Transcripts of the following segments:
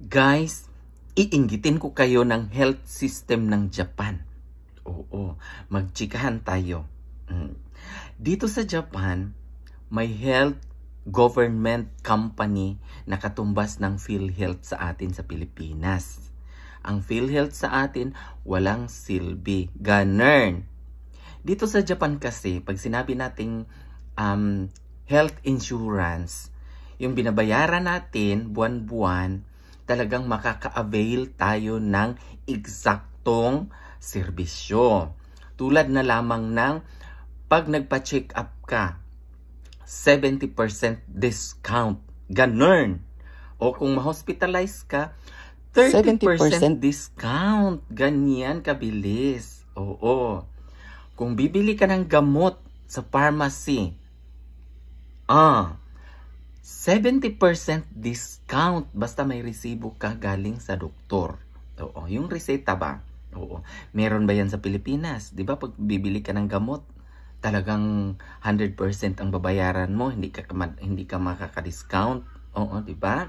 Guys, iinggitin ko kayo ng health system ng Japan. Oo, magchikahan tayo. Dito sa Japan, may health government company na katumbas ng PhilHealth sa atin sa Pilipinas. Ang PhilHealth sa atin, walang silbi. Ganun. Dito sa Japan kasi, pag sinabi nating health insurance, yung binabayaran natin buwan-buwan, talagang makaka-avail tayo ng eksaktong serbisyo. Tulad na lamang ng pag nagpa-check up ka, 70% discount. Ganun. O kung ma-hospitalize ka, 30% discount. Ganyan kabilis. Oo. Kung bibili ka ng gamot sa pharmacy, 70% discount basta may resibo ka galing sa doktor. Oo, yung reseta ba? Oo. Meron ba yan sa Pilipinas? 'Di ba pag bibili ka ng gamot, talagang 100% ang babayaran mo, hindi ka makaka-discount. Oo, 'di ba?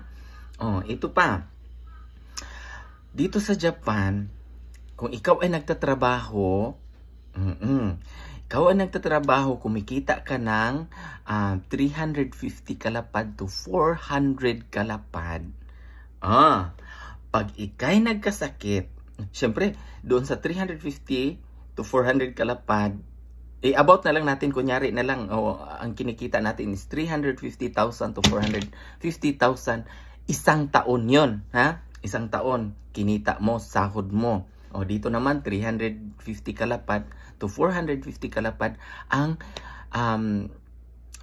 Ito pa. Dito sa Japan, kung ikaw ay nagtatrabaho, kumikita ka ng 350 kalapad to 400 kalapad. Pag ikay nagkasakit, syempre, doon sa 350 to 400 kalapad, about na lang natin, kunyari na lang, ang kinikita natin is 350,000 to 450,000, isang taon yon, ha? Isang taon, kinita mo, sahod mo. Dito naman, 350 kalapad to 450 kalapad ang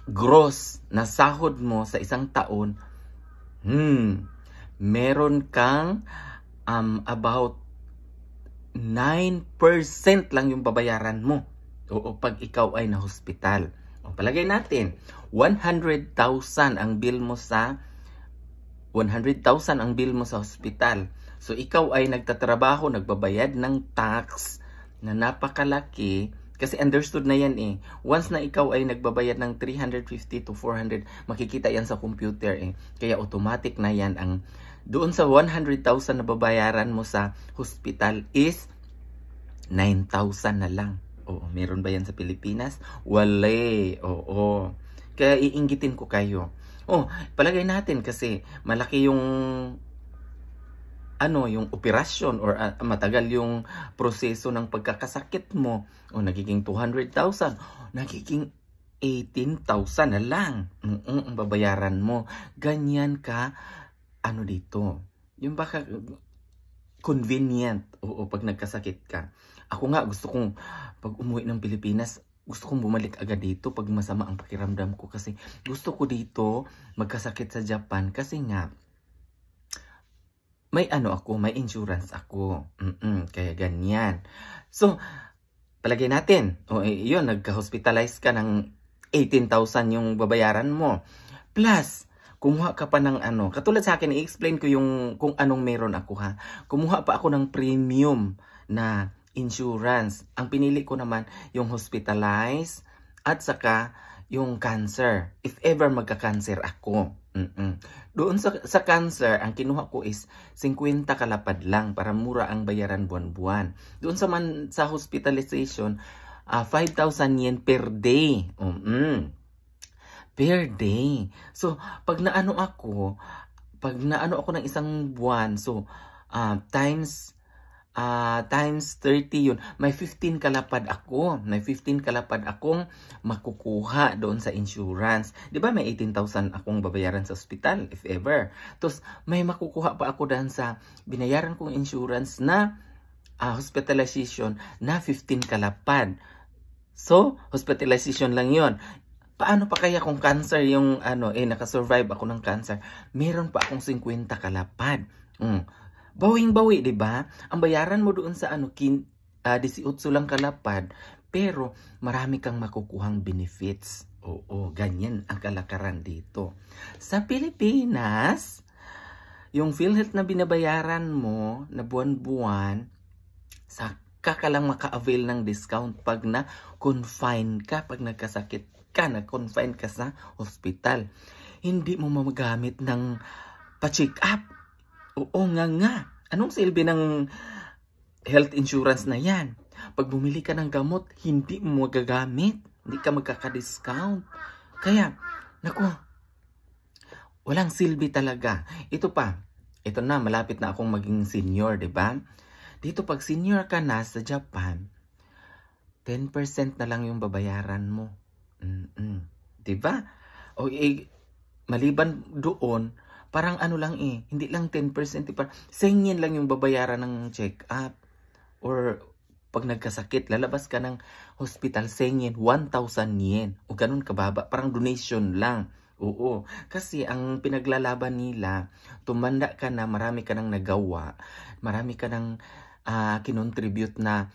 gross na sahod mo sa isang taon. Meron kang about 9% lang yung babayaran mo. Pag ikaw ay na-hospital. Palagay natin, 100,000 ang bill mo sa hospital. So, ikaw ay nagtatrabaho, nagbabayad ng tax na napakalaki. Kasi understood na yan eh. Once na ikaw ay nagbabayad ng 350 to 400, makikita yan sa computer eh. Kaya automatic na yan. Doon sa 100,000 na babayaran mo sa hospital is 9,000 na lang. Meron ba yan sa Pilipinas? Wala. Kaya iinggitin ko kayo. Palagay natin kasi malaki yung yung operasyon or matagal yung proseso ng pagkakasakit mo. Nagiging 200,000, nagiging 18,000 na lang ang babayaran mo. Ganyan ka, dito. Yung baka convenient, pag nagkasakit ka. Ako nga, gusto kong, pag umuwi ng Pilipinas, gusto kong bumalik agad dito pag masama ang pakiramdam ko. Kasi gusto ko dito magkasakit sa Japan kasi nga, may may insurance ako. Kaya ganyan. So, palagay natin, yun, nagka-hospitalize ka ng 18,000 yung babayaran mo. Plus, kumuha ka pa ng katulad sa akin, i-explain ko kung anong meron ako ha. Kumuha pa ako ng premium na insurance. Ang pinili ko naman yung hospitalize at saka yung cancer. If ever magka-cancer ako. Doon sa cancer, ang kinuha ko is 50 kalapad lang para mura ang bayaran buwan-buwan. Doon sa hospitalization, 5,000 yen per day. Per day. So, pag naano ako ng isang buwan, so, times 30 yun. May 15 kalapad ako. May 15 kalapad akong makukuha doon sa insurance. Di ba may 18,000 akong babayaran sa hospital, if ever. Tapos may makukuha pa ako doon sa binayaran kong insurance na hospitalization na 15 kalapad. So, hospitalization lang yon. Paano pa kaya kung cancer yung nakasurvive ako ng cancer? Meron pa akong 50 kalapad. Bawing-bawi, 'di ba? Ang bayaran mo doon sa 18 lang kalapad, pero marami kang makukuhang benefits. Ganyan ang kalakaran dito. Sa Pilipinas, yung PhilHealth na binabayaran mo na buwan-buwan, saka ka lang maka-avail ng discount pag na-confine ka, pag nagkasakit ka, na-confine ka sa hospital. Hindi mo magamit ng pa-check up. Oo nga. Anong silbi ng health insurance na yan? Pag bumili ka ng gamot, hindi mo magagamit. Hindi ka magkaka-discount. Kaya, naku, walang silbi talaga. Ito na, malapit na akong maging senior, di ba? Dito, pag senior ka na sa Japan, 10% na lang yung babayaran mo. Di ba? O maliban doon, parang ano lang hindi lang 10%, parang 100 yen lang yung babayaran ng check-up. Or pag nagkasakit, lalabas ka ng hospital, 100 yen, 1,000 yen. O ganun kababa, parang donation lang. Oo, kasi ang pinaglalaban nila, tumanda ka na, marami ka nang nagawa, marami ka nang kinontribute na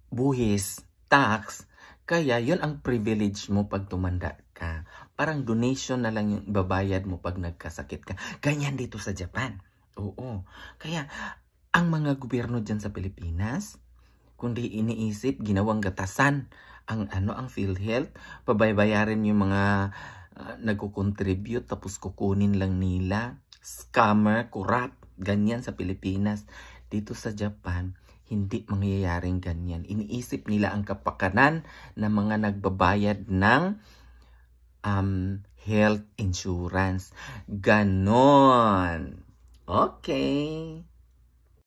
buhis, tax, kaya yun ang privilege mo pag tumanda ka. Parang donation na lang yung babayad mo pag nagkasakit ka. Ganyan dito sa Japan. Oo. Kaya ang mga gobyerno dyan sa Pilipinas, kundi iniisip, ginawang gatasan ang PhilHealth, pabayarin yung mga nagko-contribute tapos kukunin lang nila. Scammer, corrupt, ganyan sa Pilipinas. Dito sa Japan, hindi mangyayaring ganyan. Iniisip nila ang kapakanan ng mga nagbabayad ng health insurance. Ganon. Okay.